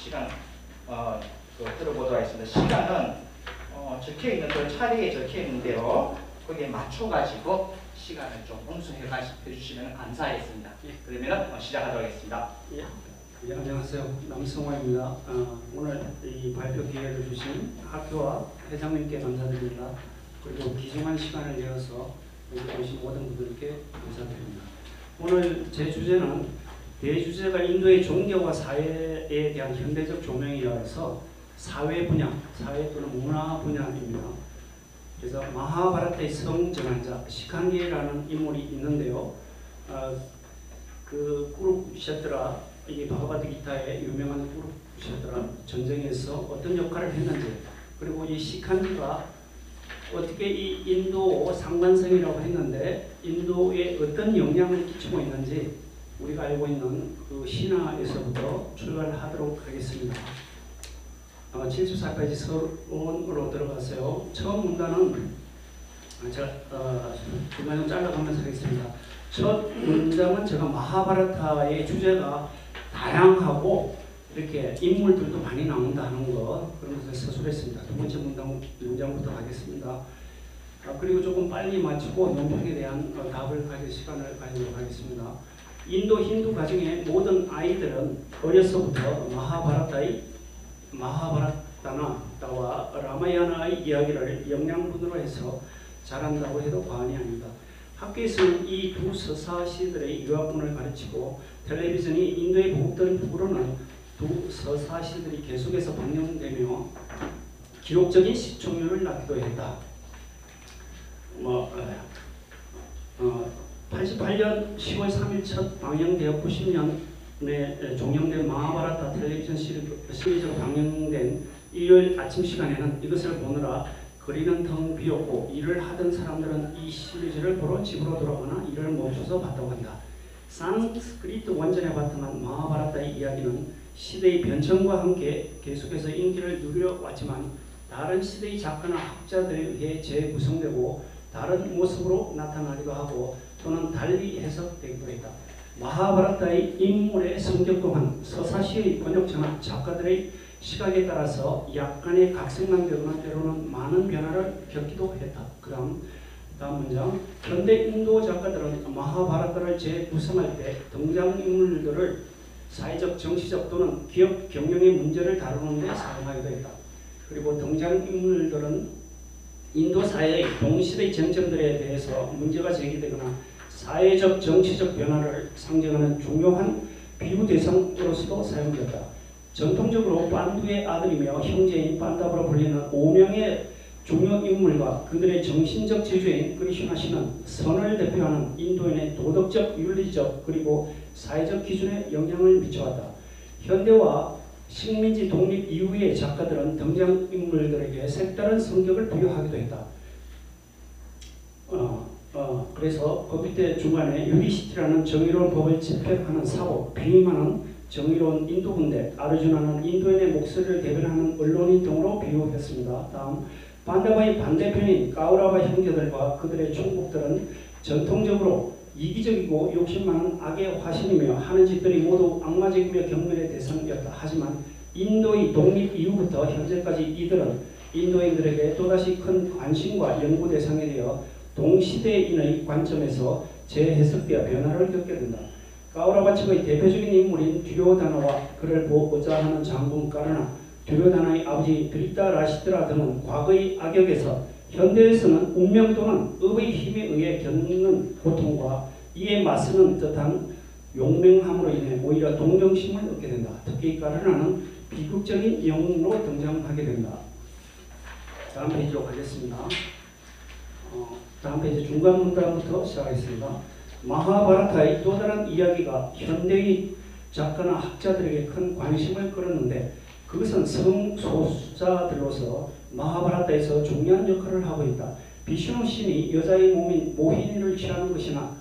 시간 들어보도록 하겠습니다. 시간은 적혀있는 차례에 적혀있는 대로 거기에 맞춰가지고 시간을 좀 엄수해 주시면 감사하겠습니다. 그러면 시작하도록 하겠습니다. 예, 안녕하세요. 남성화입니다. 오늘 이 발표 기회를 주신 학교와 회장님께 감사드립니다. 그리고 귀중한 시간을 내어서 여기 오신 모든 분들께 감사드립니다. 오늘 제 주제는 대주제가 인도의 종교와 사회에 대한 현대적 조명이라 해서 사회 분야, 사회 또는 문화 분야입니다. 그래서 마하바라타의 성전환자 시칸디라는 인물이 있는데요. 그 꾸룩샤트라, 이게 바가바드기타의 유명한 꾸룩샤트라 전쟁에서 어떤 역할을 했는지, 그리고 이 시칸디가 어떻게 이 인도 상관성이라고 했는데 인도에 어떤 영향을 끼치고 있는지 우리가 알고 있는 그 신화에서부터 출발을 하도록 하겠습니다. 74페이지 서론으로 들어가세요. 처음 문단은 제가 중간 좀 잘라가면서 하겠습니다. 첫 문장은 제가 마하바라타의 주제가 다양하고 이렇게 인물들도 많이 나온다 하는 거, 그런 것을 서술했습니다. 두 번째 문장부터 하겠습니다. 그리고 조금 빨리 마치고 논평에 대한 답을 가질 시간을 가지도록 하겠습니다. 인도 힌두 가정의 모든 아이들은 어려서부터 마하바라타나와 라마야나의 이야기를 영양분으로 해서 자란다고 해도 과언이 아닙니다. 학교에서는 이 두 서사시들의 유학문을 가르치고 텔레비전이 인도에 보급되는 부분으로는 두 서사시들이 계속해서 방영되며 기록적인 시청률을 낳기도 했다. 88년 10월 3일 첫 방영되어 90년에 종영된 마하바라타 텔레비전 시리즈로 방영된 일요일 아침 시간에는 이것을 보느라 거리는 텅 비었고 일을 하던 사람들은 이 시리즈를 보러 집으로 돌아가나 일을 멈춰서 봤다고 한다. 산스크리트 원전에 바탕한 마하바라타의 이야기는 시대의 변천과 함께 계속해서 인기를 누려왔지만 다른 시대의 작가나 학자들에 의해 재구성되고 다른 모습으로 나타나기도 하고 또는 달리 해석되기도 했다. 마하바라타의 인물의 성격 또한 서사시의 번역자나 작가들의 시각에 따라서 약간의 각색난되거나 때로는 많은 변화를 겪기도 했다. 다음 문장. 현대 인도 작가들은 마하바라타를 재구성할 때 등장인물들을 사회적, 정치적 또는 기업 경영의 문제를 다루는 데 사용하기도 했다. 그리고 등장인물들은 인도 사회의 동시대의 쟁점들에 대해서 문제가 제기되거나 사회적, 정치적 변화를 상징하는 중요한 비유 대상으로서도 사용되었다. 전통적으로 판두의 아들이며 형제인 판다브로 불리는 5명의 중요 인물과 그들의 정신적 지주인 크리슈나 씨는 선을 대표하는 인도인의 도덕적, 윤리적 그리고 사회적 기준에 영향을 미쳐왔다. 현대와 식민지 독립 이후의 작가들은 등장인물들에게 색다른 성격을 부여하기도 했다. 그래서 그 밑에 중간에 유리시티라는 정의로운 법을 집행하는 사고, 비임하는 정의로운 인도 군대, 아르주나는 인도인의 목소리를 대변하는 언론인 등으로 비유했습니다. 다음, 판다바의 반대편인 까우라바 형제들과 그들의 총국들은 전통적으로 이기적이고 욕심 많은 악의 화신이며 하는 짓들이 모두 악마적이며 경멸의 대상이었다. 하지만 인도의 독립 이후부터 현재까지 이들은 인도인들에게 또다시 큰 관심과 연구 대상이 되어 동시대인의 관점에서 재해석되어 변화를 겪게 된다. 까우라바 측의 대표적인 인물인 듀료다나와 그를 보호자하는 장군 까르나, 듀료다나의 아버지 드리타 라시드라 등은 과거의 악역에서 현대에서는 운명 또는 업의 힘에 의해 겪는 고통과 이에 맞서는 듯한 용맹함으로 인해 오히려 동정심을 얻게 된다. 특히 까르나는 비극적인 영웅으로 등장하게 된다. 다음 페이지로 가겠습니다. 다음 페이지 중간 문단부터 시작하겠습니다. 마하바라타의 또 다른 이야기가 현대의 작가나 학자들에게 큰 관심을 끌었는데 그것은 성소수자들로서 마하바라타에서 중요한 역할을 하고 있다. 비슈누 신이 여자의 몸인 모히니를 취하는 것이나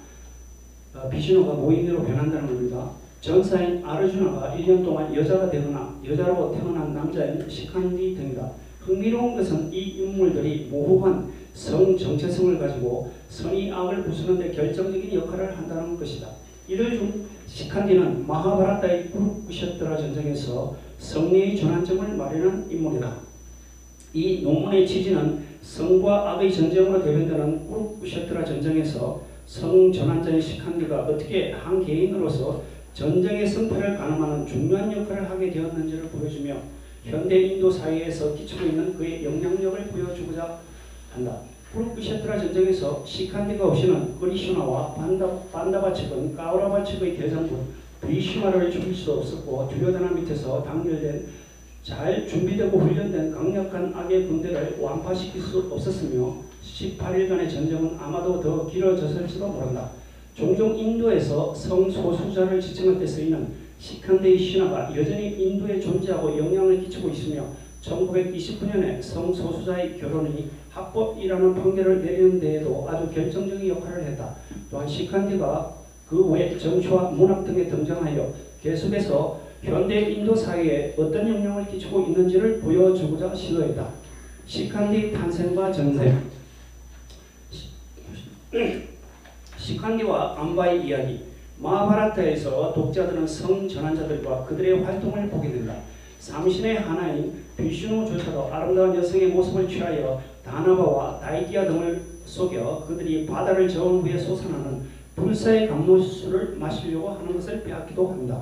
비슈누가 모히니로 변한다는 겁니다. 전사인 아르주나가 1년 동안 여자가 되거나 여자로 태어난 남자인 시칸디 등이다. 흥미로운 것은 이 인물들이 모호한 성 정체성을 가지고 선의 악을 부수는 데 결정적인 역할을 한다는 것이다. 이들 중 시칸디는 마하바라타의 쿠루크셰트라 전쟁에서 성리의 전환점을 마련한 인물이다. 이 논문의 취지는 성과 악의 전쟁으로 대변되는 쿠루크셰트라 전쟁에서 성 전환자의 시칸디가 어떻게 한 개인으로서 전쟁의 승패를 가늠하는 중요한 역할을 하게 되었는지를 보여주며 현대 인도 사회에서 끼치고 있는 그의 영향력을 보여주고자 한다. 쿠루크셰트라 전쟁에서 시칸디가 없이는 그리슈나와 판다바 측은 까우라바 측의 대장군 비시마를 죽일 수 없었고 두려다나 밑에서 단결된 잘 준비되고 훈련된 강력한 악의 군대를 완파시킬 수 없었으며 18일간의 전쟁은 아마도 더 길어졌을지도 모른다. 종종 인도에서 성소수자를 지칭할 때 쓰이는 시칸디의 신화가 여전히 인도에 존재하고 영향을 끼치고 있으며 1929년에 성소수자의 결혼이 합법이라는 판결을 내리는 데에도 아주 결정적인 역할을 했다. 또한 시칸디가 그 외 정치와 문학 등에 등장하여 계속해서 현대 인도 사회에 어떤 영향을 끼치고 있는지를 보여주고자 시도했다. 시칸디 탄생과 전생. 시칸디와 암바의 이야기. 마하바라타에서 독자들은 성 전환자들과 그들의 활동을 보게 된다. 삼신의 하나인 비슈누조차도 아름다운 여성의 모습을 취하여 다나바와 다이기아 등을 속여 그들이 바다를 저은 후에 솟아나는 불사의 감로수를 마시려고 하는 것을 빼앗기도 한다.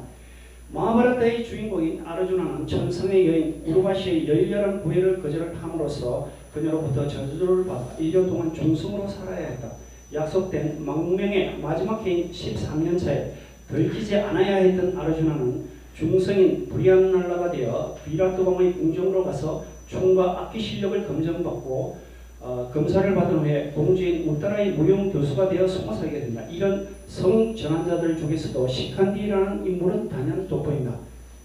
마하바라타의 주인공인 아르주나는 천성의 여인 우르바시의 열렬한 구애를 거절함으로써 그녀로부터 저주를 받아 1년 동안 중성으로 살아야 했다. 약속된 망명의 마지막 해인 13년 차에 들키지 않아야 했던 아르주나는 중성인 브리안날라가 되어 비라토방의 궁정으로 가서 총과 악기 실력을 검증받고 검사를 받은 후에 공주인 우따라의 무용 교수가 되어 성사하게 된다. 이런 성 전환자들 중에서도 시칸디라는 인물은 단연 돋보인다.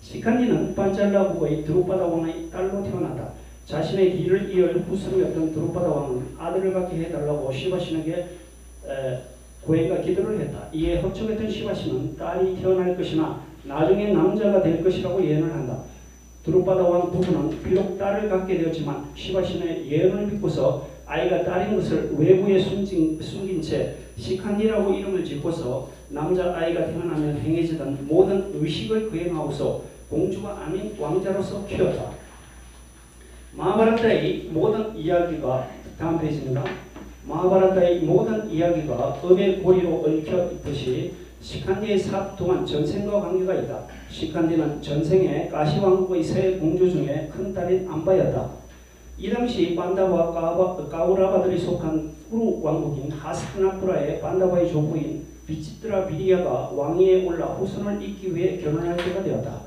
시칸디는 판잘라 국의 드루파다 왕의 딸로 태어났다. 자신의 뒤를 이을 후손이었던 드루파다 왕은 아들을 갖게 해달라고 시바신에게 고해가 기도를 했다. 이에 헛청했던 시바신은 딸이 태어날 것이나 나중에 남자가 될 것이라고 예언을 한다. 드루파다 왕 부부는 비록 딸을 갖게 되었지만 시바신의 예언을 믿고서 아이가 딸인 것을 외부에 숨긴 채 시칸디라고 이름을 짓고서 남자아이가 태어나면 행해지던 모든 의식을 거행하고서 공주가 아닌 왕자로서 키웠다. 마하바라타의 모든 이야기가 다음 페이지입니다. 마하바라타의 모든 이야기가 음의 고리로 얽혀 있듯이 시칸디의 사업 동안 전생과 관계가 있다. 시칸디는 전생에 가시왕국의 세 공주 중에 큰딸인 암바였다. 이 당시 판다바와 까우라바들이 속한 꾸루 왕국인 하스티나푸라의 판다바의 조부인 비치트라 비리아가 왕위에 올라 후손을 잇기 위해 결혼할 때가 되었다.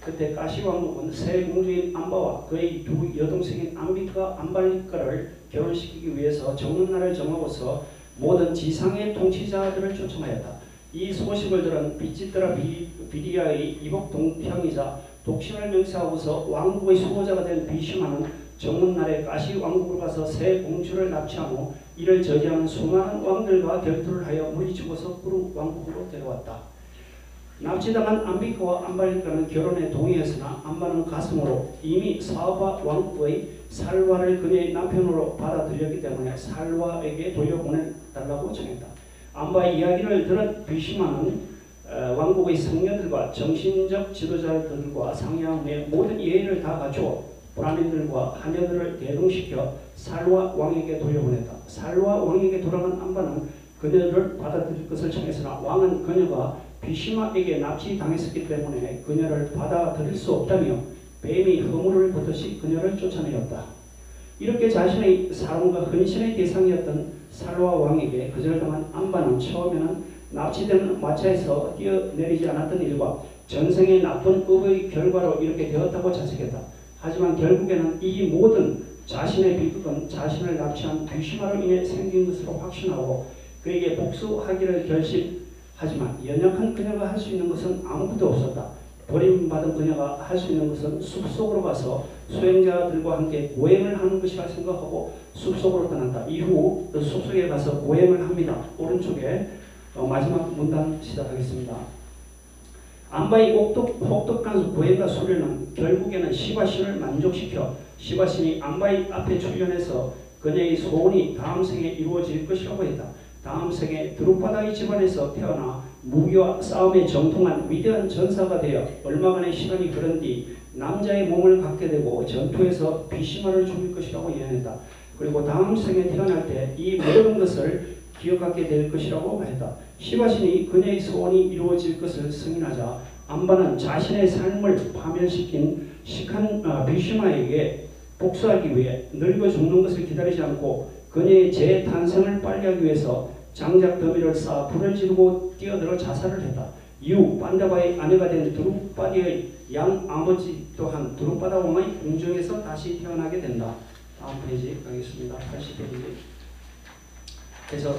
그때 가시왕국은 세 공주인 암바와 그의 두 여동생인 암비카 암발리카를 결혼시키기 위해서 정문날을 정하고서 모든 지상의 통치자들을 초청하였다. 이 소식을 들은 비치트라 비리아의 이복 동향이자 독신을 명세하고서 왕국의 수호자가 된 비슈마는 정문날에 가시 왕국으로 가서 새 공주를 납치한 후 이를 저지하는 수많은 왕들과 결투를 하여 물리치고서 꾸루 왕국으로 데려왔다. 납치당한 암비카와 암발리카는 결혼에 동의했으나 암바는 가슴으로 이미 사바 왕국의 살와를 그녀의 남편으로 받아들였기 때문에 살와에게 돌려보내달라고 정했다. 암바의 이야기를 들은 비시마는 왕국의 성녀들과 정신적 지도자들과 상의한 후에 모든 예의를 다 갖추어 브라민들과 하녀들을 대동시켜 살와 왕에게 돌려보냈다. 살와 왕에게 돌아간 암바는 그녀를 받아들일 것을 청했으나 왕은 그녀가 비시마에게 납치당했었기 때문에 그녀를 받아들일 수 없다며 뱀이 허물을 보듯이 그녀를 쫓아내었다. 이렇게 자신의 사랑과 헌신의 대상이었던 살와 왕에게 거절당한 암바는 처음에는 납치된 마차에서 뛰어내리지 않았던 일과 전생의 나쁜 업의 결과로 이렇게 되었다고 자책했다. 하지만 결국에는 이 모든 자신의 비극은 자신을 납치한 비시마로 인해 생긴 것으로 확신하고 그에게 복수하기를 결심하지만 연약한 그녀가 할 수 있는 것은 아무것도 없었다. 버림받은 그녀가 할 수 있는 것은 숲속으로 가서 수행자들과 함께 고행을 하는 것이라 생각하고 숲속으로 떠난다. 이후 숲속에 가서 고행을 합니다. 오른쪽에 마지막 문단 시작하겠습니다. 암바의 혹독한 고행과 수련은 결국에는 시바신을 만족시켜 시바신이 암바의 앞에 출연해서 그녀의 소원이 다음 생에 이루어질 것이라고 했다. 다음 생에 드루파다의 집안에서 태어나 무기와 싸움에 정통한 위대한 전사가 되어 얼마간의 시간이 흐른 뒤 남자의 몸을 갖게 되고 전투에서 비시마를 죽일 것이라고 예언했다. 그리고 다음 생에 태어날 때 이 모든 것을 기억하게 될 것이라고 말했다. 시바신이 그녀의 소원이 이루어질 것을 승인하자 안바는 자신의 삶을 파멸시킨 비시마에게 복수하기 위해 늙어 죽는 것을 기다리지 않고 그녀의 재탄생을 빨리하기 위해서 장작 더미를 쌓아 불을 지르고 뛰어들어 자살을 했다. 이후 판다바의 아내가 된 드루빠디의 양 아버지 또한 드루빠다 왕의 궁정에서 다시 태어나게 된다. 다음 페이지 가겠습니다. 80페이지. 그래서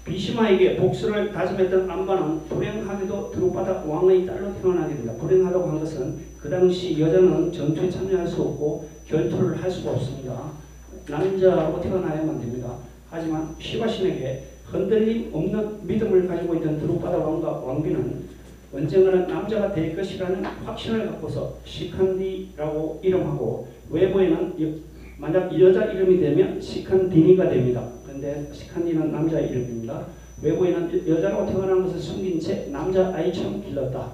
비시마에게 복수를 다짐했던 안바는 불행하게도 드루빠다 왕의 딸로 태어나게 된다. 불행하다고 한 것은 그 당시 여자는 전투에 참여할 수 없고 결투를 할 수가 없습니다. 남자로 태어나야만 됩니다. 하지만 시바신에게 흔들림 없는 믿음을 가지고 있던 드루빠다 왕과 왕비는 언젠가는 남자가 될 것이라는 확신을 갖고서 시칸디라고 이름하고 외부에는 만약 여자 이름이 되면 시칸디니가 됩니다. 그런데 시칸디는 남자 이름입니다. 외부에는 여자로 태어난 것을 숨긴 채 남자 아이처럼 길렀다.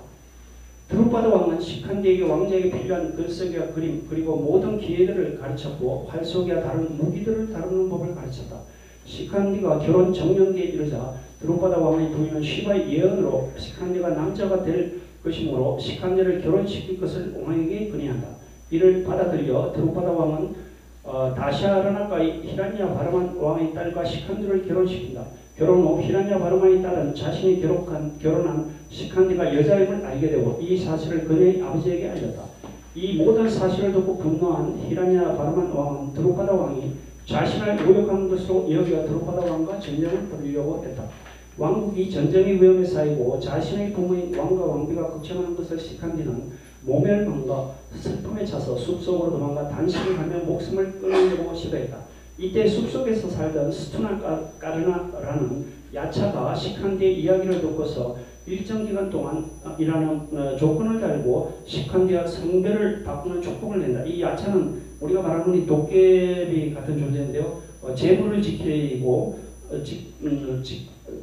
드루빠다 왕은 시칸디에게 왕자에게 필요한 글쓰기와 그림 그리고 모든 기회들을 가르쳤고 활쏘기와 다른 무기들을 다루는 법을 가르쳤다. 시칸디가 결혼 정년기에 이르자 드루빠다 왕의 부인은 시바의 예언으로 시칸디가 남자가 될 것이므로 시칸디를 결혼시킬 것을 왕에게 건의한다. 이를 받아들여 드루빠다 왕은 다시아라나가의 히란야 바르만 왕의 딸과 시칸디를 결혼시킨다. 결혼 후 히란야 바르만의 딸은 자신이 결혼한 시칸디가 여자임을 알게 되고 이 사실을 그녀의 아버지에게 알렸다. 이 모든 사실을 듣고 분노한 히란야 바르만 왕은 드루빠다 왕이 자신을 모욕한 것으로 여겨 드루빠다 왕과 전쟁을 벌이려고 했다. 왕국이 전쟁의 위험에 쌓이고 자신의 부모인 왕과 왕비가 걱정하는 것을 시칸디는 모멸감과 슬픔에 차서 숲속으로 도망가 단식을 하며 목숨을 끊으려고 시도했다. 이때 숲속에서 살던 스투나 까르나라는 야차가 시칸디의 이야기를 듣고서 일정 기간 동안 이라는 조건을 달고 시칸디와 성별을 바꾸는 축복을 낸다. 이 야차는 우리가 말하는 이 도깨비 같은 존재인데요. 재물을 지키고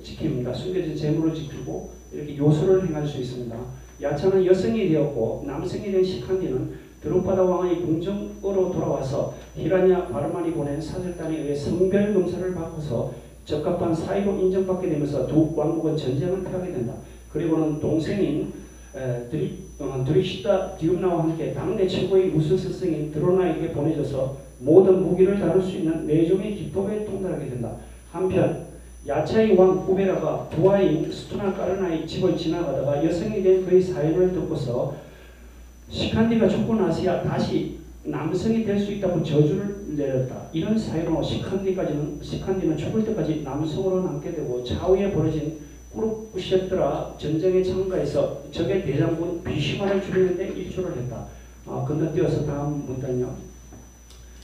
지킵니다. 숨겨진 재물을 지키고 이렇게 요술을 행할 수 있습니다. 야차는 여성이 되었고 남성이 된 시칸디는 드루빠다 왕의 궁정으로 돌아와서 히란야 바르만이 보낸 사절단에 의해 성별 검사를 받고서 적합한 사이로 인정받게 되면서 두 왕국은 전쟁을 펴게 된다. 그리고는 동생인 드리시다 디움나와 함께 당대 최고의 무술 스승인 드로나에게 보내져서 모든 무기를 다룰 수 있는 내종의 기법에 통달하게 된다. 한편 야차의 왕 우베라가 부하인 스투나 까르나의 집을 지나가다가 여성이 된 그의 사연을 듣고서 시칸디가 죽고 나서야 다시 남성이 될 수 있다고 저주를 내렸다. 이런 사연으로 시칸디는 죽을 때까지 남성으로 남게 되고 차후에 벌어진 꾸르푸셰트라 전쟁에 참가해서 적의 대장군 비시마를 죽이는 데 일조를 했다. 건너뛰어서 다음 문단요.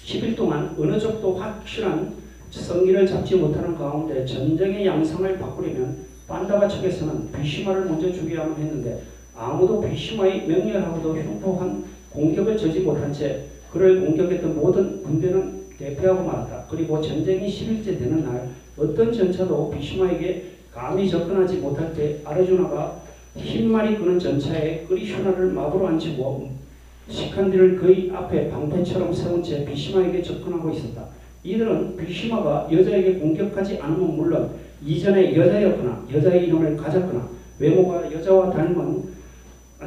10일 동안 어느 쪽도 확실한 성기를 잡지 못하는 가운데 전쟁의 양상을 바꾸려면 판다바 측에서는 비시마를 먼저 죽여야만 했는데 아무도 비시마의 명렬하고도 흉포한 공격을 저지 못한 채 그를 공격했던 모든 군대는 대패하고 말았다. 그리고 전쟁이 10일째 되는 날 어떤 전차도 비시마에게 감히 접근하지 못할 때 아르주나가 흰말이 끄는 전차에 그리슈나를 마구로 앉히고 시칸디를 그의 앞에 방패처럼 세운 채 비시마에게 접근하고 있었다. 이들은 비시마가 여자에게 공격하지 않으면 물론 이전에 여자였거나 여자의 이름을 가졌거나 외모가 여자와 닮은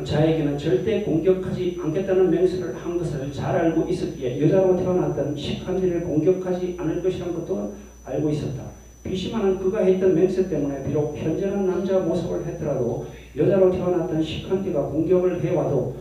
자에게는 절대 공격하지 않겠다는 맹세를 한 것을 잘 알고 있었기에 여자로 태어났던 시칸디를 공격하지 않을 것이라는 것도 알고 있었다. 비시마는 그가 했던 맹세 때문에 비록 현재는 남자 모습을 했더라도 여자로 태어났던 시칸디가 공격을 해와도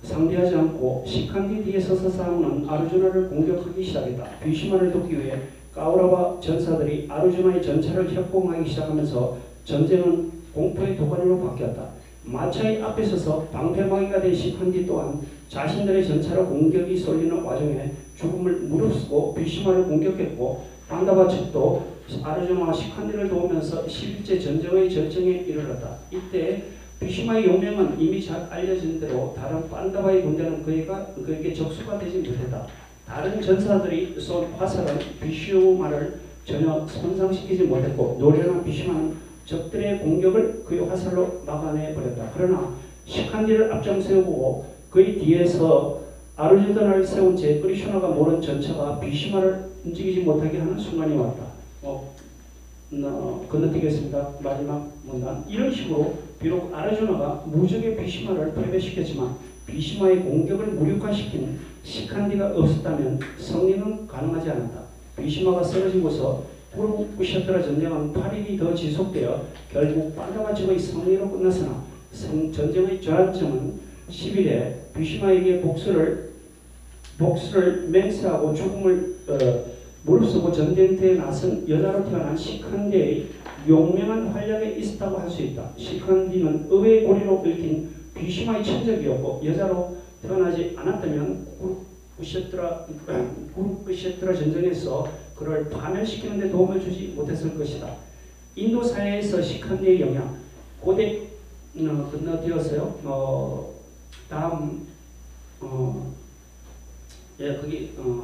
상대하지 않고 시칸디 뒤에 서서 싸우는 아르주나를 공격하기 시작했다. 비시마를 돕기 위해 까우라바 전사들이 아르주나의 전차를 협공하기 시작하면서 전쟁은 공포의 도가니로 바뀌었다. 마차의 앞에 서서 방패막이가 된 시칸디 또한 자신들의 전차로 공격이 쏠리는 와중에 죽음을 무릅쓰고 비시마를 공격했고 판다바 측도 아르주나와 시칸디를 도우면서 10일째 전쟁의 절정에 이르렀다. 이때 비시마의 용명은 이미 잘 알려진 대로 다른 판다바의 군대는 그에게 적수가 되지 못했다. 다른 전사들이 쏜 화살은 비시마를 전혀 손상시키지 못했고 노련한 비시마는 적들의 공격을 그의 화살로 막아내 버렸다. 그러나 시칸디를 앞장세우고 그의 뒤에서 아르주단을 세운 채 그리쇼나가 모른 전차가 비시마를 움직이지 못하게 하는 순간이 왔다. 건너뛰겠습니다. 마지막 문단. 이런 식으로 비록 아르주나가 무적의 비시마를 패배시켰지만 비시마의 공격을 무력화시킨 시칸디가 없었다면 승리는 가능하지 않았다. 비시마가 쓰러지고서 구르부샤트라 전쟁은 8일이 더 지속되어 결국 판다와 적의 승리로 끝났으나 전쟁의 전환점은 10일에 비시마에게 복수를 맹세하고 죽음을 무릅쓰고 전쟁터에 나선 여자로 태어난 시칸디의 용맹한 활약에 있었다고 할 수 있다. 시칸디는 의외의 고리로 얽힌 비시마의 친족이었고 여자로 태어나지 않았다면 구르부샤트라 전쟁에서 그를 파멸시키는 데 도움을 주지 못했을 것이다. 인도 사회에서 시칸디의 영향 고대 건너뛰었어요. 다음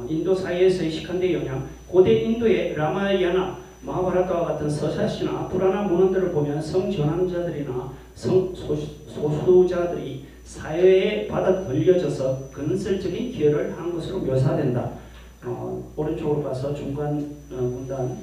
인도 사회에서의 시칸디의 영향 고대 인도의 라마야나 마하바라타와 같은 서사시나 불안나 문헌들을 보면 성전환자들이나 성소수자들이 사회에 받아들여져서 건설적인 기여를 한 것으로 묘사된다. 오른쪽으로 가서 중간 문단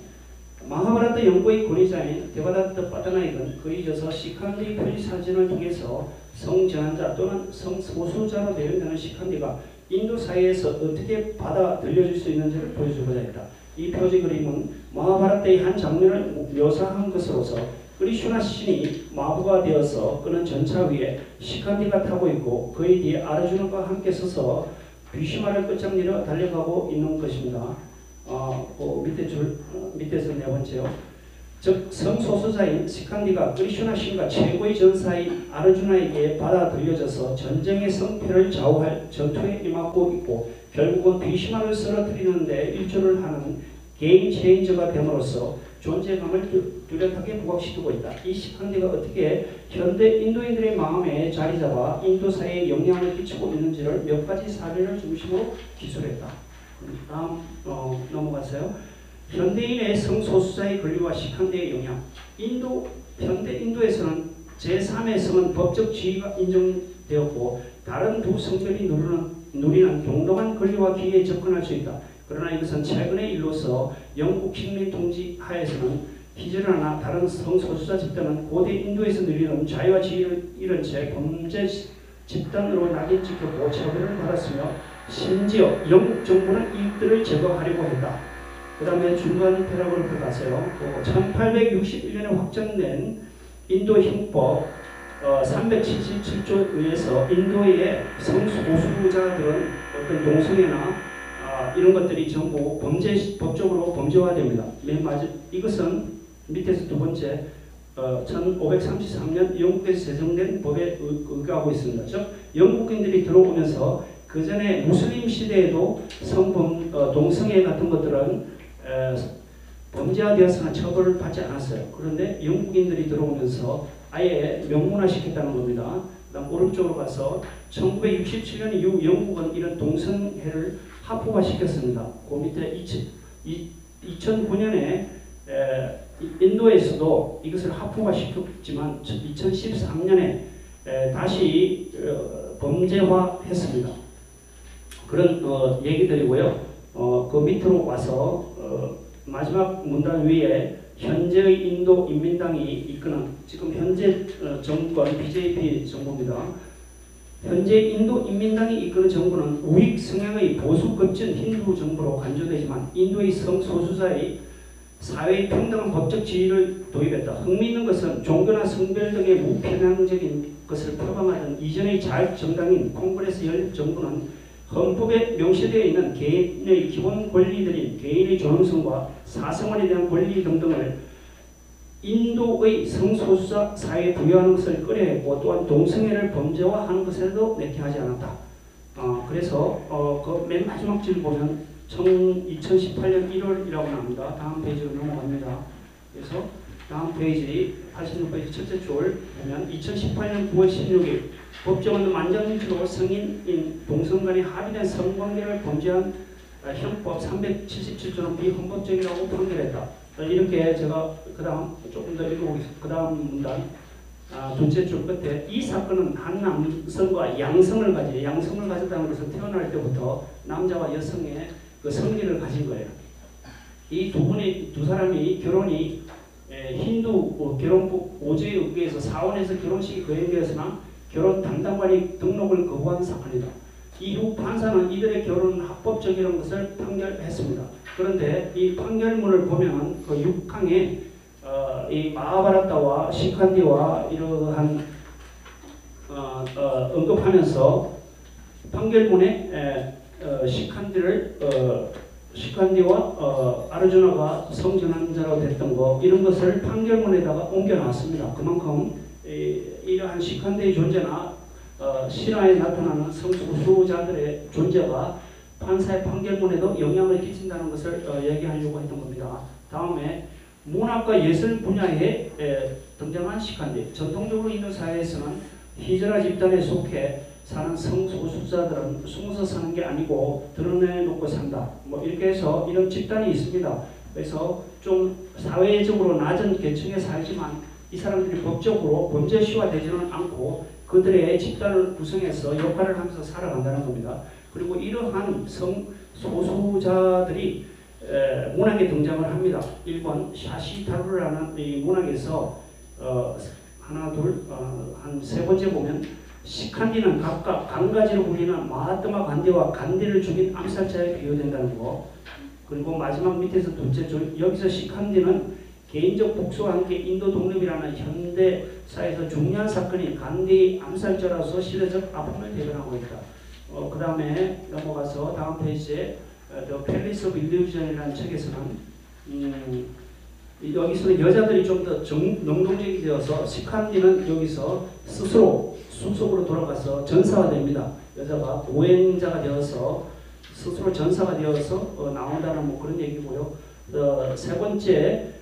마하바라타 연구의 권위자인 데바다tta 빠다나익은 그에 져서 시칸디 표지 사진을 통해서 성전환자 또는 성소수자로 대응되는 시칸디가 인도 사회에서 어떻게 받아들여질 수 있는지를 보여주고자 했다. 이 표지 그림은 마하바라타의 한 장면을 묘사한 것으로서 그리슈나 신이 마부가 되어서 그는 전차 위에 시칸디가 타고 있고 그의 뒤에 아르주나가 함께 서서 비시마를 끝장내려 달려가고 있는 것입니다. 밑에서 네 번째요. 즉 성소수자인 시칸디가 그리슈나 신과 최고의 전사인 아르주나에게 받아들여져서 전쟁의 성패를 좌우할 전투에 임하고 있고 결국은 비시마를 쓰러뜨리는 데 일조를 하는 게임 체인저가 됨으로써 존재감을 뚜렷하게 부각시키고 있다. 이 시칸디가 어떻게 현대 인도인들의 마음에 자리잡아 인도 사회에 영향을 끼치고 있는지를 몇 가지 사례를 중심으로 기술했다. 다음 넘어가세요. 현대인의 성소수자의 권리와 시칸디의 영향. 현대 인도에서는 제3의 성은 법적 지위가 인정되었고 다른 두 성별이 누리는 동등한 권리와 기회에 접근할 수 있다. 그러나 이것은 최근의 일로서 영국 식민 통치 하에서는 히즈라나 다른 성소수자 집단은 고대 인도에서 누리는 자유와 지위를 잃은 채 범죄 집단으로 낙인 찍혔고 처벌을 받았으며 심지어 영국 정부는 이들을 제거하려고 했다. 그 다음에 중간 패러그래프 가세요. 1861년에 확정된 인도 형법 377조에 의해서 인도의 성소수자들은 어떤 동성애나 이런 것들이 전부 법적으로 범죄화됩니다. 이것은 밑에서 두 번째 1533년 영국에서 제정된 법에 의거하고 있습니다. 즉 영국인들이 들어오면서 그 전에 무슬림 시대에도 동성애 같은 것들은 범죄화되었으나 처벌을 받지 않았어요. 그런데 영국인들이 들어오면서 아예 명문화시켰다는 겁니다. 그다음 오른쪽으로 가서 1967년 이후 영국은 이런 동성애를 합법화시켰습니다. 그 밑에 2009년에 인도에서도 이것을 합법화시켰지만 2013년에 다시 범죄화했습니다. 그런 얘기들이고요. 그 밑으로 와서 마지막 문단 위에 현재의 인도 인민당이 이끄는 지금 현재 정권 BJP 정부입니다. 현재 인도 인민당이 이끄는 정부는 우익 성향의 보수 급진 힌두 정부로 간주되지만 인도의 성소수자의 사회의 평등한 법적 지위를 도입했다. 흥미있는 것은 종교나 성별 등의 무편향적인 것을 표방하던 이전의 자유정당인 콩그레스 연립 정부는 헌법에 명시되어 있는 개인의 기본 권리들인 개인의 존엄성과 사생활에 대한 권리 등등을 인도의 성소수자 사회에 부여하는 것을 꺼려했고 또한 동성애를 범죄화하는 것에도 내키하지 않았다. 그래서 그 맨 마지막 줄 보면 2018년 1월이라고 나옵니다. 다음 페이지로 넘어갑니다. 그래서 다음 페이지 86페이지 첫째 줄 보면 2018년 9월 16일 법정은 만장일치로 성인인 동성 간의 합의된 성관계를 범죄한 형법 377조는 비헌법적이라고 판결했다. 이렇게 제가 그 다음 조금 더 읽어보겠습니다. 그 다음 문단 둘째 줄 끝에 이 사건은 한 남성과 양성을 가졌다는 것은 태어날 때부터 남자와 여성의 그 성기를 가진 거예요. 이 두 사람이 결혼이 힌두 결혼법 5조에 의해서 사원에서 결혼식이 거행되었으나 결혼 담당관이 등록을 거부한 사건이다. 이후 판사는 이들의 결혼은 합법적이라는 것을 판결했습니다. 그런데 이 판결문을 보면 그 6항에 이 마하바라타와 시칸디와 이러한 언급하면서 판결문에 시칸디와 아르주나가 성전환자로 됐던 거 이런 것을 판결문에다가 옮겨놨습니다. 그만큼 이러한 시칸디의 존재나 신화에 나타나는 성소수자들의 존재가 판사의 판결문에도 영향을 끼친다는 것을 얘기하려고 했던 겁니다. 다음에 문학과 예술 분야에 등장한 시칸디. 전통적으로 인도 사회에서는 히즈라 집단에 속해 사는 성소수자들은 숨어서 사는 게 아니고 드러내놓고 산다. 뭐 이렇게 해서 이런 집단이 있습니다. 그래서 좀 사회적으로 낮은 계층에 살지만 이 사람들이 법적으로 범죄시화되지는 않고 그들의 집단을 구성해서 역할을 하면서 살아간다는 겁니다. 그리고 이러한 성소수자들이 문학에 등장을 합니다. 1번 샤시타루라는 이 문학에서 한 세 번째 보면 시칸디는 각각 간가지로 불리는 마하트마 간디와 간디를 죽인 암살자에 비유된다는 거. 그리고 마지막 밑에서 둘째 줄 여기서 시칸디는 개인적 복수와 함께 인도 독립이라는 현대사에서 중요한 사건이 간디 암살자로서 시대적 아픔을 대변하고 있다. 그 다음에 넘어가서 다음 페이지에 The Palace of Illusion이라는 책에서는 여기서는 여자들이 좀 더 능동적이 되어서 시칸디는 여기서 스스로 숲속으로 돌아가서 전사가 됩니다. 여자가 보행자가 되어서 스스로 전사가 되어서 나온다는 뭐 그런 얘기고요. 세 번째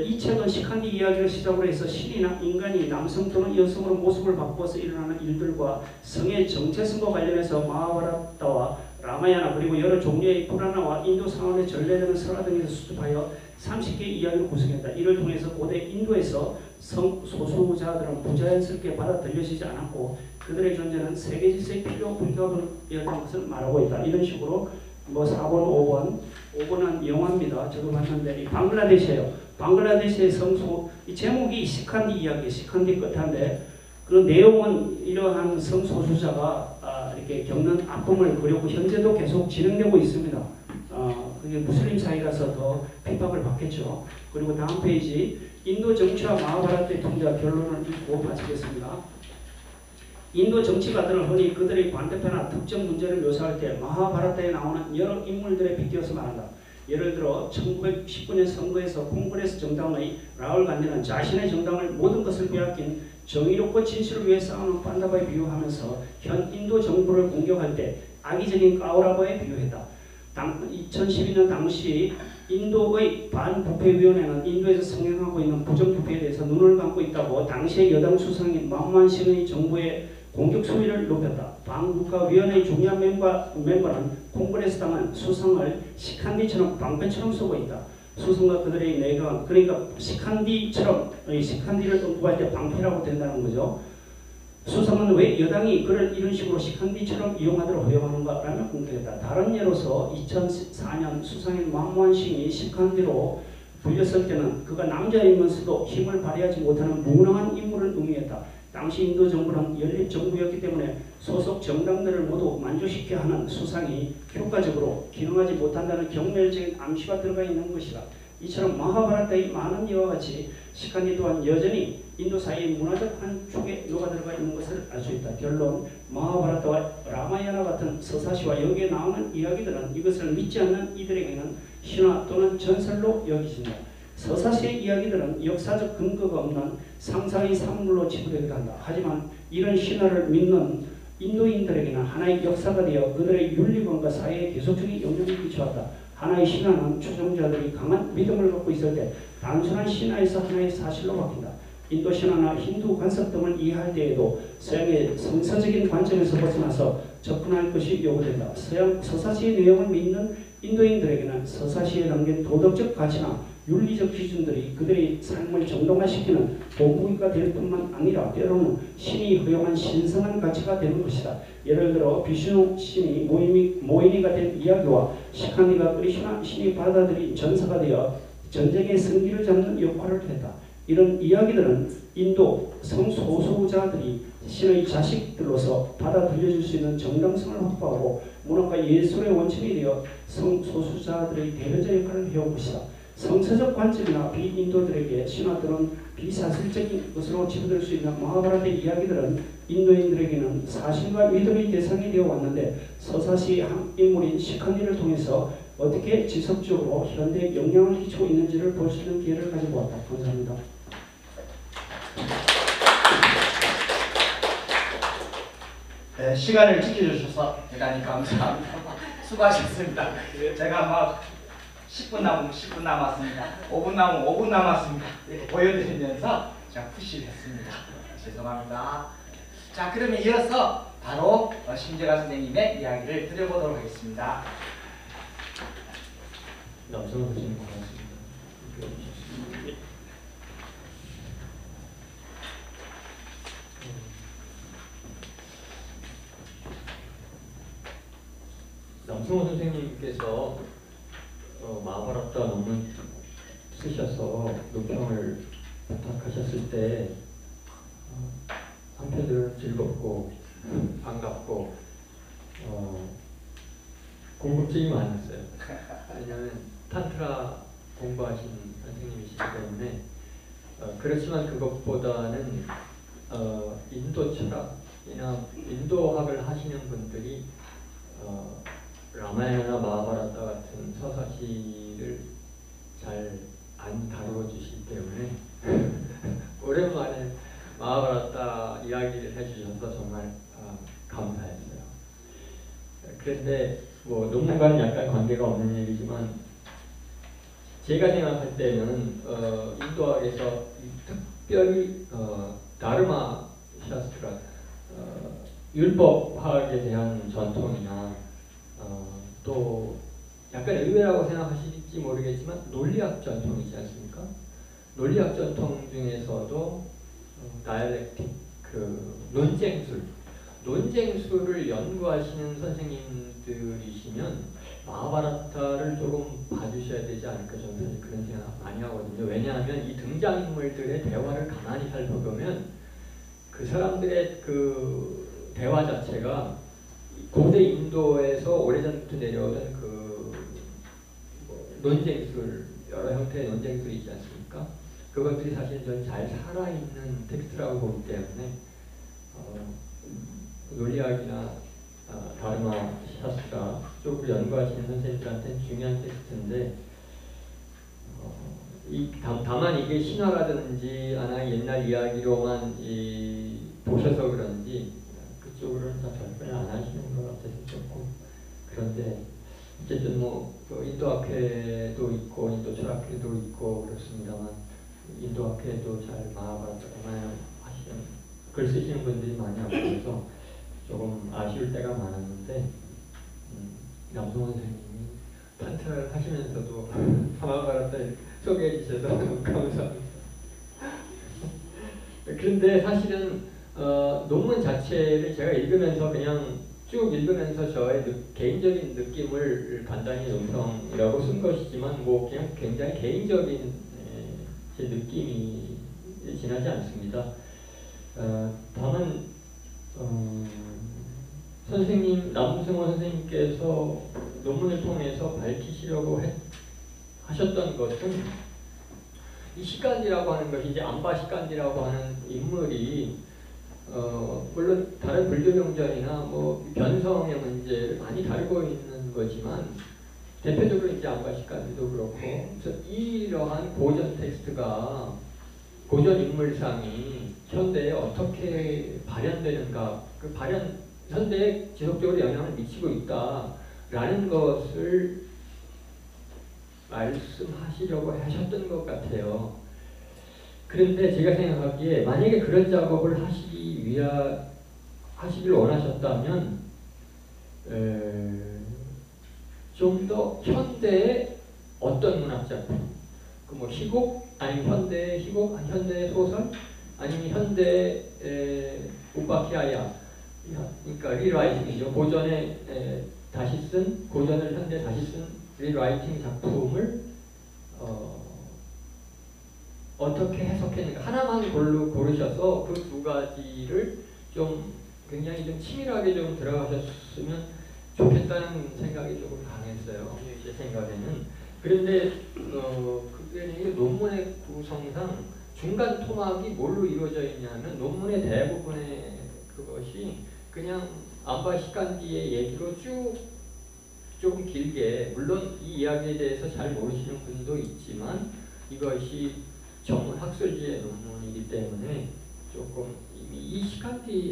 이 책은 시칸디 이야기를 시작으로 해서 신이나 인간이 남성 또는 여성으로 모습을 바꿔서 일어나는 일들과 성의 정체성과 관련해서 마하바라타와 라마야나 그리고 여러 종류의 불안화와 인도 상원의 전례되는 설화 등에서 수집하여 30개의 이야기를 구성했다. 이를 통해서 고대 인도에서 성소수자들은 부자연스럽게 받아들여지지 않았고 그들의 존재는 세계 질서의 필요 불가분이었다는 것을 말하고 있다. 이런 식으로 뭐 4번, 5번은 영화입니다. 저도 봤는데 이 방글라데시예요. 방글라데시의 이 제목이 시칸디 이야기, 시칸디 끝인데 그 내용은 이러한 성소수자가 이렇게 겪는 아픔을 그리고 현재도 계속 진행되고 있습니다. 그게 무슬림 사회라서 더 핍박을 받겠죠. 그리고 다음 페이지 인도 정치와 마하바라타의 통제와 결론을 읽고 마치겠습니다. 인도 정치가들은 흔히 그들의 관대표나 특정 문제를 묘사할 때 마하바라타에 나오는 여러 인물들에 빗대어서 말한다. 예를 들어 1919년 선거에서 콩그레스 정당의 라울 간디는 자신의 정당을 모든 것을 빼앗긴 정의롭고 진실을 위해 싸우는 판다바에 비유하면서 현 인도 정부를 공격할 때 악의적인 까우라바에 비유했다. 2012년 당시 인도의 반부패위원회는 인도에서 성행하고 있는 부정부패에 대해서 눈을 감고 있다고 당시의 여당 수상인 만모한 싱의 정부의 공격 수위를 높였다. 반국가위원회의 중요한 멤버는 콩그레스 당은 수상을 시칸디처럼 방패처럼 쓰고 있다. 수상과 그들의 내각, 그러니까 시칸디를 언급할 때 방패라고 된다는 거죠. 수상은 왜 여당이 그를 이런 식으로 시칸디처럼 이용하도록 허용하는가라며 공격했다. 다른 예로서 2004년 수상인 만모한 싱이 시칸디로 불렸을 때는 그가 남자이면서도 힘을 발휘하지 못하는 무능한 인물을 의미했다. 당시 인도 정부는 연립정부였기 때문에 소속 정당들을 모두 만족시켜야 하는 수상이 효과적으로 기능하지 못한다는 경멸적인 암시가 들어가 있는 것이다. 이처럼 마하바라타의 많은 이와 같이 시칸디 또한 여전히 인도 사회의 문화적 한 축에 녹아들어가 있는 것을 알 수 있다. 결론, 마하바라타와 라마야나 같은 서사시와 여기에 나오는 이야기들은 이것을 믿지 않는 이들에게는 신화 또는 전설로 여기진다. 서사시의 이야기들은 역사적 근거가 없는 상상의 산물로 치부되기도 한다. 하지만 이런 신화를 믿는 인도인들에게는 하나의 역사가 되어 그들의 윤리관과 사회에 계속적인 영향을 끼쳐왔다. 하나의 신화는 추종자들이 강한 믿음을 갖고 있을 때 단순한 신화에서 하나의 사실로 바뀐다. 인도 신화나 힌두 관습 등을 이해할 때에도 서양의 성서적인 관점에서 벗어나서 접근할 것이 요구된다. 서사시의 내용을 믿는 인도인들에게는 서사시에 담긴 도덕적 가치나 윤리적 기준들이 그들의 삶을 정당화시키는 도구가 될 뿐만 아니라 때로는 신이 허용한 신성한 가치가 되는 것이다. 예를 들어 비슈누 신이 모인이가 된 이야기와 시칸디가 크리슈나 신이 받아들인 전사가 되어 전쟁의 승기를 잡는 역할을 했다. 이런 이야기들은 인도 성소수자들이 신의 자식들로서 받아들여질 수 있는 정당성을 확보하고 문화가 예술의 원천이 되어 성소수자들의 대변자 역할을 해온 것이다. 성서적 관점이나 비인도들에게 신화 또는 비사실적인 것으로 치부될 수 있는 마하바라타의 이야기들은 인도인들에게는 사실과 믿음의 대상이 되어 왔는데 서사시 한 인물인 시칸디를 통해서 어떻게 지속적으로 현대에 영향을 끼치고 있는지를 볼 수 있는 기회를 가지고 왔다. 감사합니다. 네, 시간을 지켜주셔서 대단히 감사합니다. 수고하셨습니다. 제가 막 10분 남으면 10분 남았습니다. 5분 남으면 5분 남았습니다. 이렇게 보여드리면서 제가 푸시를 했습니다. 죄송합니다. 자, 그러면 이어서 바로 심재가 선생님의 이야기를 들어보도록 하겠습니다. 남성 선생님 고맙습니다. 남성호 선생님께서 마하바라타 논문 쓰셔서 논평을 부탁하셨을 때 한편으로는 즐겁고 반갑고 궁금증이 많았어요. 왜냐하면 탄트라 공부하신 선생님이시기 때문에 그렇지만 그것보다는 인도 철학이나 인도학을 하시는 분들이 라마야나 마하바라타 같은 서사시를 잘 안 다루어 주시기 때문에 오랜만에 마하바라타 이야기를 해주셔서 정말 감사했어요. 그런데 뭐 논문과는 약간 관계가 없는 얘기지만 제가 생각할 때는 인도학에서 특별히 다르마 샤스트라 율법학에 대한 전통이나 또 약간 의외라고 생각하실지 모르겠지만 논리학 전통이지 않습니까? 논리학 전통 중에서도 다이알렉틱, 논쟁술을 연구하시는 선생님들이시면 마하바라타를 조금 봐주셔야 되지 않을까 저는 사실 그런 생각 많이 하거든요. 왜냐하면 이 등장인물들의 대화를 가만히 살펴보면 그 사람들의 그 대화 자체가 고대 인도에서 오래전부터 내려오던 논쟁술, 여러 형태의 논쟁술이 있지 않습니까? 그것들이 사실 좀 잘 살아있는 텍스트라고 보기 때문에 논리학이나 다르마 샤스트라 쪽을 연구하시는 선생님들한테는 중요한 텍스트인데 다만 이게 신화라든지 하나의 옛날 이야기로만 보셔서 그런지 그쪽으로는 다 절반을 안 하시는 것 같아서 좋고 그런데 어쨌든 인도학회도 있고 인도 철학회도 있고 그렇습니다만 인도학회도 잘 마하바라타만 하시는 글 쓰시는 분들이 많이 없어서 조금 아쉬울 때가 많았는데 남성원 선생님이 탄트라를 하시면서도 마하바라타를 소개해 주셔서 너무 감사합니다. 그런데 사실은 논문 자체를 제가 읽으면서 그냥 쭉 읽으면서 저의 개인적인 느낌을 간단히 논평이라고 쓴 것이지만 뭐 그냥 굉장히 개인적인 제 느낌이 지나지 않습니다. 다만 남승원 선생님께서 논문을 통해서 밝히시려고 하셨던 것은 이 시간이라고 하는 것이 이제 안바 시간이라고 하는 인물이 물론 다른 불교 경전이나 뭐 변성의 문제를 많이 다루고 있는 거지만 대표적으로 이제 안바 시간도 그렇고 그래서 이러한 고전 텍스트가 고전 인물상이 현대에 어떻게 발현되는가 그 현대에 지속적으로 영향을 미치고 있다라는 것을 말씀하시려고 하셨던 것 같아요. 그런데 제가 생각하기에 만약에 그런 작업을 하시길 원하셨다면 좀 더 현대의 어떤 문학작품 그 뭐 희곡 아니면 현대 희곡, 현대 소설 아니면 현대 우파키아야, 그러니까 리라이팅이죠. 고전에 다시 쓴 고전을 현대 다시 쓴 리라이팅 작품을 어떻게 해석했는가 하나만 고르셔서 그 두 가지를 좀 굉장히 좀 치밀하게 좀 들어가셨으면 좋겠다는 생각이 조금 강했어요. 제 생각에는. 그런데 그게 논문의 구성상 중간 토막이 뭘로 이루어져 있냐면 논문의 대부분의 그것이 그냥 안바시칸디의 얘기로 쭉 조금 길게, 물론 이 이야기에 대해서 잘 모르시는 분도 있지만 이것이 전문 학술지의 논문이기 때문에 조금 이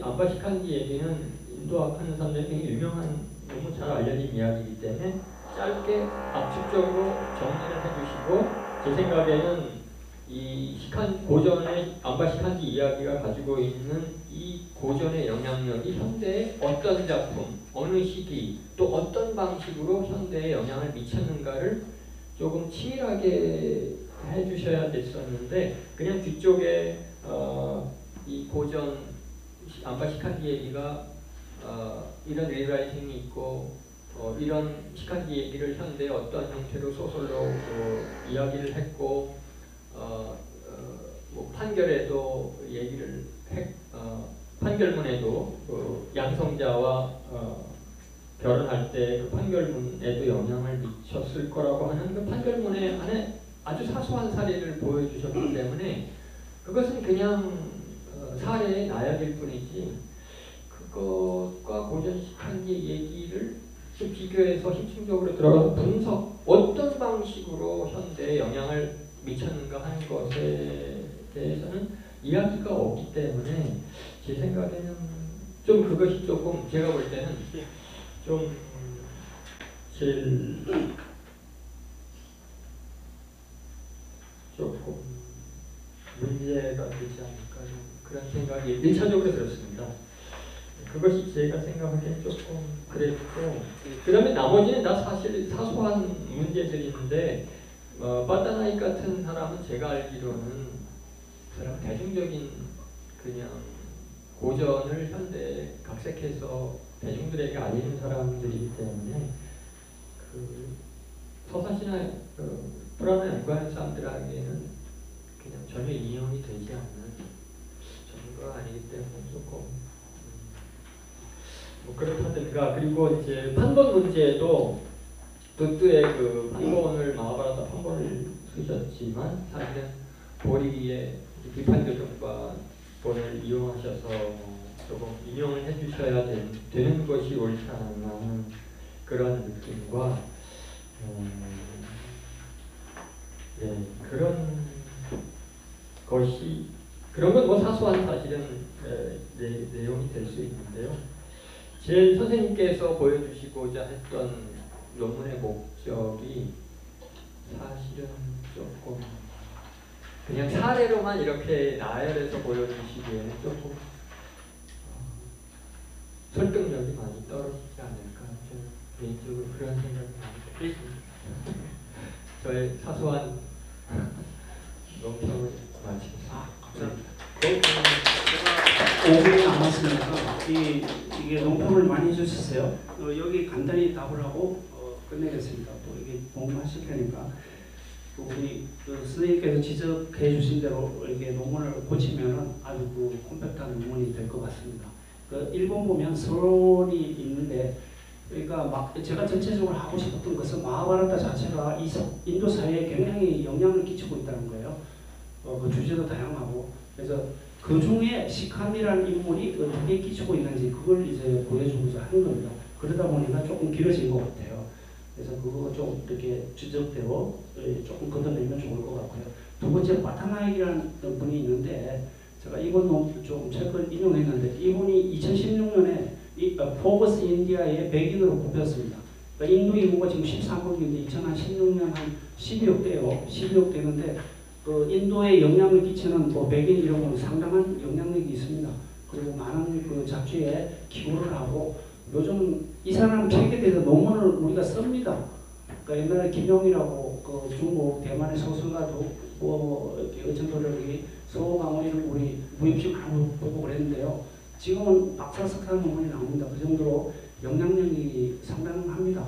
안바시칸디 얘기는 인도학 하는 사람들이 굉장히 유명한, 너무 잘 알려진 이야기이기 때문에 짧게 압축적으로 정리를 해주시고, 제 생각에는 이 고전의 안바시칸디 이야기가 가지고 있는 이 고전의 영향력이 현대의 어떤 작품, 어느 시기, 또 어떤 방식으로 현대에 영향을 미쳤는가를 조금 치밀하게 해주셔야 됐었는데, 그냥 뒤쪽에 이 고전 안바시칸디 얘기가 이런 리라이팅이 있고 이런 시칸디 얘기를 현대의 어떤 형태로 소설로 이야기를 했고 뭐 판결에도 얘기를 판결문에도 양성자와 결혼할 때 그 판결문에도 영향을 미쳤을 거라고 하는 그 판결문에 안에 아주 사소한 사례를 보여주셨기 때문에 그것은 그냥 사례의 나약일 뿐이지, 그것과 고전 시칸디 얘기를 좀 비교해서 힘층적으로 들어가서 분석, 어떤 방식으로 현대에 영향을 미쳤는가 하는 것에 대해서는 이야기가 없기 때문에 제 생각에는 좀 그것이 조금, 제가 볼 때는 좀 제일 조금 문제가 되지 않을까, 그런 생각이 1차적으로 들었습니다. 그것이 제가 생각하기엔 조금 그랬고, 그 다음에 나머지는 다 사실 사소한 문제들인데, 바다나이 같은 사람은 제가 알기로는 사람 대중적인 그냥 고전을 현대에 각색해서 대중들에게 알리는 사람들이기 때문에 그 서사시나 불안을 연구하는 사람들에게는 그냥 전혀 인용이 되지 않는 전문가가 아니기 때문에 조금 뭐 그렇다든가. 그리고 이제 판본 문제도 두뚜의 그 판본을 마하바라타 판본을 쓰셨지만 사실은 보리의 비판 교정과 본을 이용하셔서 조금 인용을 해주셔야 되는 것이 옳지 않나 하는 그런 느낌과 그런 것이, 그런 건 뭐 사소한 사실은 내용이 될 수 있는데요. 제 선생님께서 보여주시고자 했던 논문의 목적이 사실은 조금 그냥 사례로만 이렇게 나열해서 보여주시기에는 조금 설득력이 많이 떨어지지 않을까, 저는 개인적으로 그런 생각이 많이 듭니다. 저의 사소한 논평을 마치겠습니다. 제가 5분이 남았으니까 이게 논평을 많이 해주셨어요. 여기 간단히 답을 하고 끝내겠습니다. 또 이게 궁금하실 테니까 우리 선생님께서 지적해 주신 대로 이렇게 논문을 고치면은 아주 콤팩트한 논문이 될 것 같습니다. 일본 보면 서론이 있는데, 그러니까 막 제가 전체적으로 하고 싶었던 것은 마하바라타 자체가 인도 사회에 굉장히 영향을 끼치고 있다는 거예요. 그 주제도 다양하고, 그래서 그 중에 시칸이라는 인물이 어떻게 끼치고 있는지 그걸 이제 보여주고자 하는 겁니다. 그러다 보니까 조금 길어진 것 같아요. 그래서 그거 좀 이렇게 지적대로 조금 걷어내면 좋을 것 같고요. 두 번째 바타나이라는 분이 있는데, 제가 이분 좀 책을 인용했는데, 이분이 2016년에 포버스 인디아의 백인으로 뽑혔습니다. 그러니까 인도 인구가 지금 13억인데 2016년 한 12억 대예요. 12억 되는데 인도에 영향을 끼치는 백인 이런 건 상당한 영향력이 있습니다. 그리고 많은 그 잡지에 기고를 하고, 요즘 이 사람 책에 대해서 논문을 우리가 씁니다. 그러니까 옛날에 김용이라고 그 중국, 대만의 소설가도 이렇게 어천도력이 서강원이를 우리 무임시 많이 보고 그랬는데요. 지금은 박사 석사 논문이 나옵니다. 그 정도로 영향력이 상당합니다.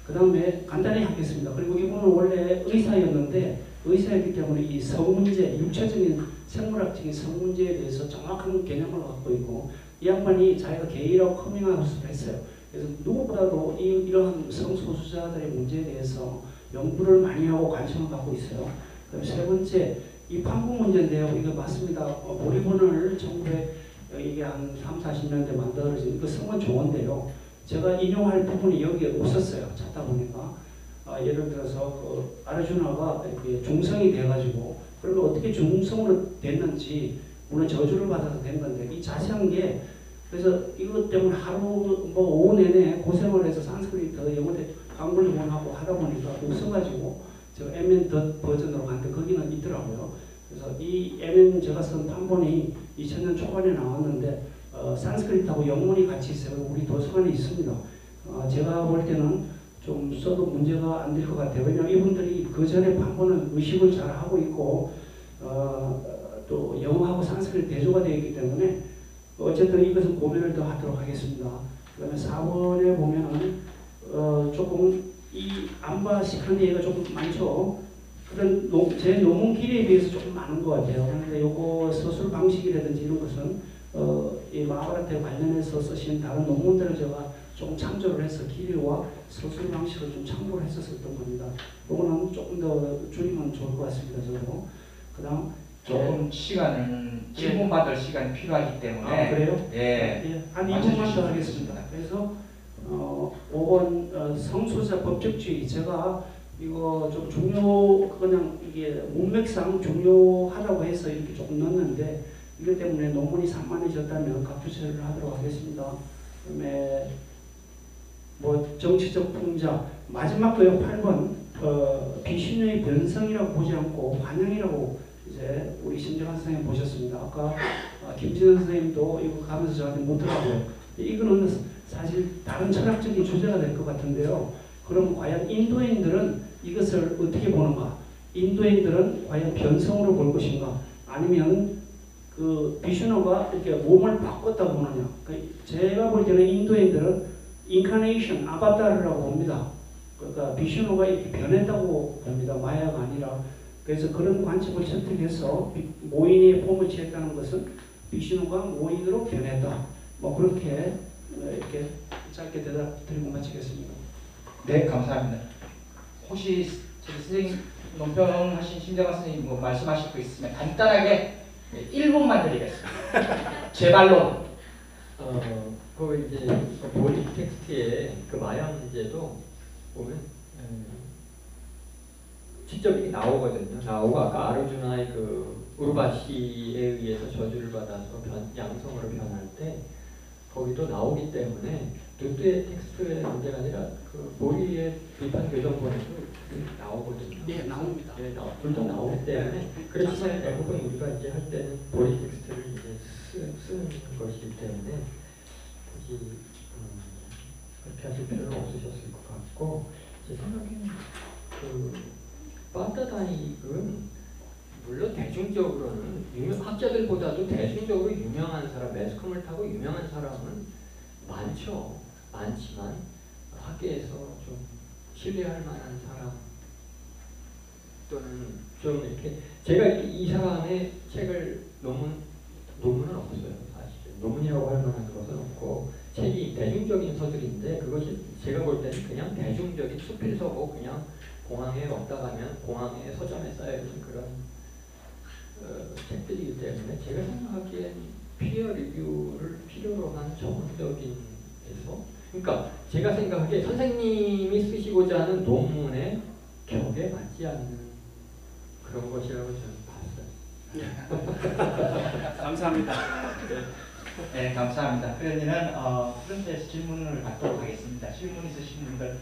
그 다음에 간단히 하겠습니다. 그리고 이분은 원래 의사였는데 의사였기 때문에 이 성문제, 육체적인 생물학적인 성문제에 대해서 정확한 개념을 갖고 있고 이 양반이 자기가 게이라고 커밍아웃을 했어요. 그래서 누구보다도 이러한 성소수자들의 문제에 대해서 연구를 많이 하고 관심을 갖고 있어요. 그다음 세 번째, 이 판국 문제인데요. 이거 맞습니다. 보리본을 1900 이게 한 3, 40년대 만들어진 그 성은 좋은데요. 제가 인용할 부분이 여기에 없었어요. 찾다 보니까. 예를 들어서 그 아르주나가 이렇게 중성이 돼가지고 그러면 어떻게 중성으로 됐는지 물론 저주를 받아서 된 건데 이 자세한 게 그래서 이것 때문에 하루 오후 내내 고생을 해서 산스크리트 영어대 강불 원하고 하다 보니까 웃어가지고 저 MN 덧 버전으로 갔는데 거기는 있더라고요. 그래서 이 MN 제가 쓴 판본이 2000년 초반에 나왔는데 산스크리트하고 영문이 같이 있어요. 우리 도서관에 있습니다. 제가 볼 때는 좀 써도 문제가 안 될 것 같아요. 왜냐하면 이분들이 그 전에 판본은 의식을 잘 하고 있고 또 영어하고 산스크리트 대조가 되어 있기 때문에 어쨌든 이것은 고민을 더 하도록 하겠습니다. 그 다음에 4번에 보면은 조금 이 안과 시간대가 조금 많죠. 그런 제 논문 길이에 비해서 조금 많은 것 같아요. 그런데 요거 서술 방식이라든지 이런 것은 이 마하바라타에 관련해서 쓰신 다른 논문들을 제가 좀 참조를 해서 길이와 서술 방식을 좀 참고를 했었던 겁니다. 요거는 조금 더 줄이면 좋을 것 같습니다. 저도. 그 다음 조금 시간을 질문받을 시간이 필요하기 때문에 그래요? 예. 한 2분만 더 하겠습니다. 그래서 5번 성소수자 법적주의 제가 이거 좀 그냥 이게 문맥상 중요하다고 해서 이렇게 조금 넣었는데 이것 때문에 논문이 산만해졌다면 각주체를 하도록 하겠습니다. 그다음에 정치적 풍자 마지막도요 8번 비신의 변성이라고 보지 않고 환영이라고 이제 우리 심정한 선생님 보셨습니다. 아까 김진원 선생님도 이거 가면서 저한테 묻더라고요. 이거는 사실 다른 철학적인 주제가 될 것 같은데요. 그럼 과연 인도인들은 이것을 어떻게 보는가? 인도인들은 과연 변성으로 볼 것인가? 아니면 그 비슈노가 이렇게 몸을 바꿨다 보느냐? 그러니까 제가 볼 때는 인도인들은 인카네이션, 아바타르라고 봅니다. 그러니까 비슈노가 이렇게 변했다고 봅니다. 마야가 아니라. 그래서 그런 관점을 채택해서 모인의 폼을 취했다는 것은 비슈노가 모인으로 변했다. 그렇게 이렇게 짧게 대답 드리고 마치겠습니다. 네, 감사합니다. 혹시 저기 선생님 논평하신 심정환 선생님 말씀하실 거 있으면 간단하게 1분만 드리겠습니다. 제 말로. 그 이제 보디 텍스트에 그 마약 문제도 보면 직접 이게 나오거든요. 나오고 아까 아르주나의 그 우르바시에 의해서 저주를 받아서 양성으로 변할 때 거기도 나오기 때문에 루트의 텍스트의 문제가 아니라 그 보리의 비판 교정본에도 나오거든요. 네, 나옵니다. 네, 둘 다 나오기 때문에 그렇지만 대부분 우리가 이제 할 때는 보리 텍스트를 이제 쓰는 것이기 때문에 굳이 그렇게 하실 필요는 없으셨을 것 같고 제 생각에는 그 판타다닉은 물론 대중적으로는 학자들보다도 대중적으로 유명한 사람, 매스컴을 타고 유명한 사람은 많죠. 많지만 학계에서 좀 신뢰할 만한 사람 또는 좀 이렇게 제가 이 사람의 책을 논문은 없어요. 사실 논문이라고 할 만한 것은 없고 책이 대중적인 서술인데 그것이 제가 볼 때는 그냥 대중적인 수필서고 그냥 공항에 왔다 가면 공항에 서점에 쌓여있는 그런 책들이기 때문에 제가 생각하기엔 피어 리뷰를 필요로 한 전문적인 에서 그러니까 제가 생각하기에 선생님이 쓰시고자 하는 논문의 격에 맞지 않는 그런 것이라고 저는 봤어요. 감사합니다. 네, 감사합니다. 그러면은 프런트에서 질문을 받도록 하겠습니다. 질문 있으신 분들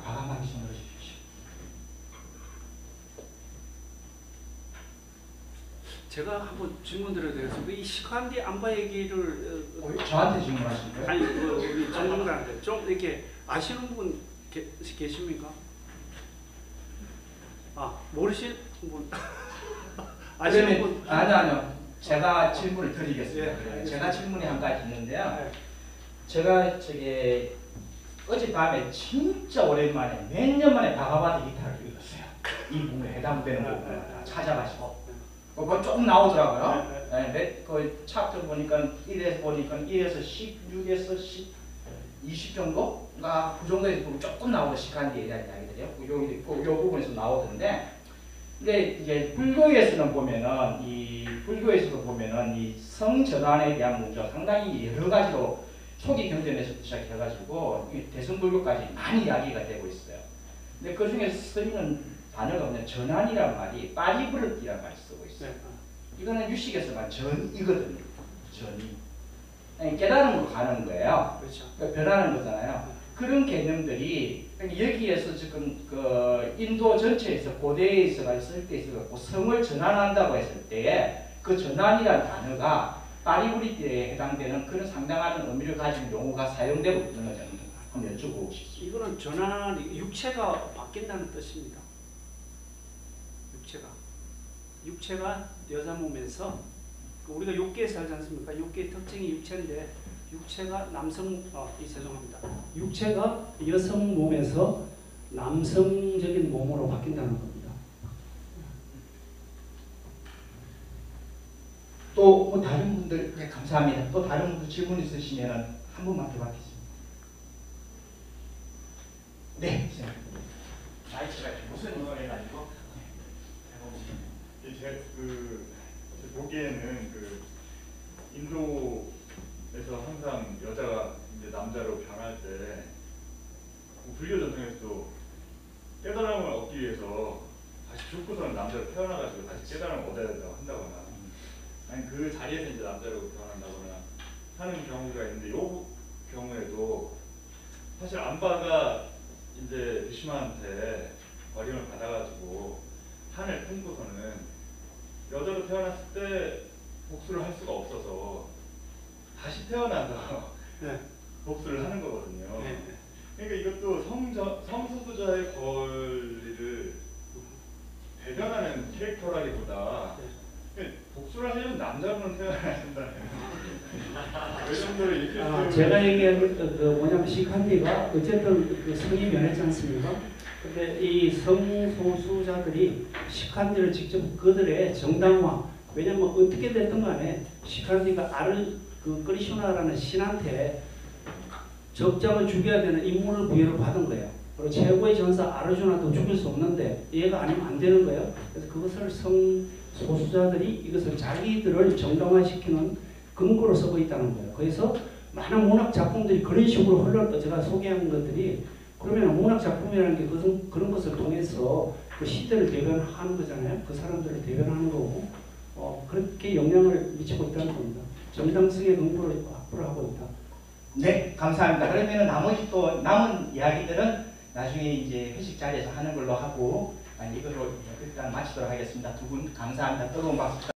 과감하게 손 들어주십시오. 제가 한번 질문 드려도 되겠습니까? 이 시간대 안바 얘기를 저한테 질문하신 거예요? 아니 우리 전문가한테 좀 이렇게 아시는 분 계십니까? 아 모르실 분 그러면 분 아니요. 제가 질문을 드리겠습니다. 예, 제가 질문이 한 가지 있는데요. 네. 제가 저기 어젯밤에 진짜 오랜만에 몇 년 만에 바가바드 기타를 읽었어요. 이 부분에 해당되는 부분을 다 찾아가지고 그거 조금 나오더라고요. 그 챕터 보니까 1에서 보니까 1에서 16에서 20 정도가 그 정도에서 조금 나오는 시간대에 대한 이야기들이요. 요 부분에서 나오던데, 근데 이제 불교에서는 보면은 이 성전환에 대한 문제가 상당히 여러 가지로 초기 경전에서 시작해가지고 대승불교까지 많이 이야기가 되고 있어요. 근데 그 중에 쓰이는 단어가 뭐냐, 전환이란 말이 빠리브르티란 말을 쓰고 있어요. 이거는 유식에서만 전이거든요. 전이. 아니, 깨달음으로 가는 거예요. 그렇죠. 그러니까 변하는 거잖아요. 그런 개념들이 여기에서 지금 그 인도 전체에서 고대에 있어가 있을 때 있어갖고 성을 전환한다고 했을 때에 그 전환이라는 단어가 파리브리티에 해당되는 그런 상당한 의미를 가진 용어가 사용되고 있는 거죠. 한번 여쭤보고 싶습니다. 이거는 전환이 육체가 바뀐다는 뜻입니다. 육체가 여자 몸에서 우리가 육계에 살지 않습니까? 육계의 특징이 육체인데 육체가 죄송합니다. 육체가 여성 몸에서 남성적인 몸으로 바뀐다는 겁니다. 또 뭐 다른 분들, 네, 감사합니다. 또 다른 분들 질문 있으시면 한 분만 더 받겠습니다. 네, 마이크가 무슨 의원이 가지고? 제 보기에는 인도에서 항상 여자가 이제 남자로 변할 때 불교 전통에서도 깨달음을 얻기 위해서 다시 죽고서는 남자로 태어나가지고 다시 깨달음을 얻어야 된다고 한다거나, 아니 그 자리에서 이제 남자로 변한다거나 하는 경우가 있는데, 이 경우에도 사실 안바가 이제 비슈마한테 버림을 받아가지고 한을 품고서는 여자로 태어났을 때 복수를 할 수가 없어서 다시 태어나서 네. 복수를 하는 거거든요. 네. 그러니까 이것도 성소수자의 권리를 대변하는 캐릭터라기보다 복수를 하려면 남자로는 태어나야 된다는 그 정도로 이렇게 제가 얘기한 그 뭐냐면 시칸디가 어쨌든 그 성이 변했지 않습니까? 근데 이 성소수자들이 시칸디를 직접 그들의 정당화, 왜냐면 어떻게 됐든 간에 시칸디가 크리슈나라는 신한테 적장을 죽여야 되는 임무를 부여를 받은 거예요. 그리고 최고의 전사 아르주나도 죽일 수 없는데 얘가 아니면 안 되는 거예요. 그래서 그것을 성소수자들이 이것을 자기들을 정당화시키는 근거로 쓰고 있다는 거예요. 그래서 많은 문학 작품들이 그런 식으로 제가 소개한 것들이, 그러면 문학 작품이라는 게 그런 것을 통해서 그 시대를 대변하는 거잖아요. 그 사람들을 대변하는 거고, 그렇게 영향을 미치고 있다는 겁니다. 정당성의 근거를 확보를 하고 있다. 네, 감사합니다. 그러면 나머지 또 남은 이야기들은 나중에 이제 회식 자리에서 하는 걸로 하고, 이걸로 일단 마치도록 하겠습니다. 두 분 감사합니다. 뜨거운 박수.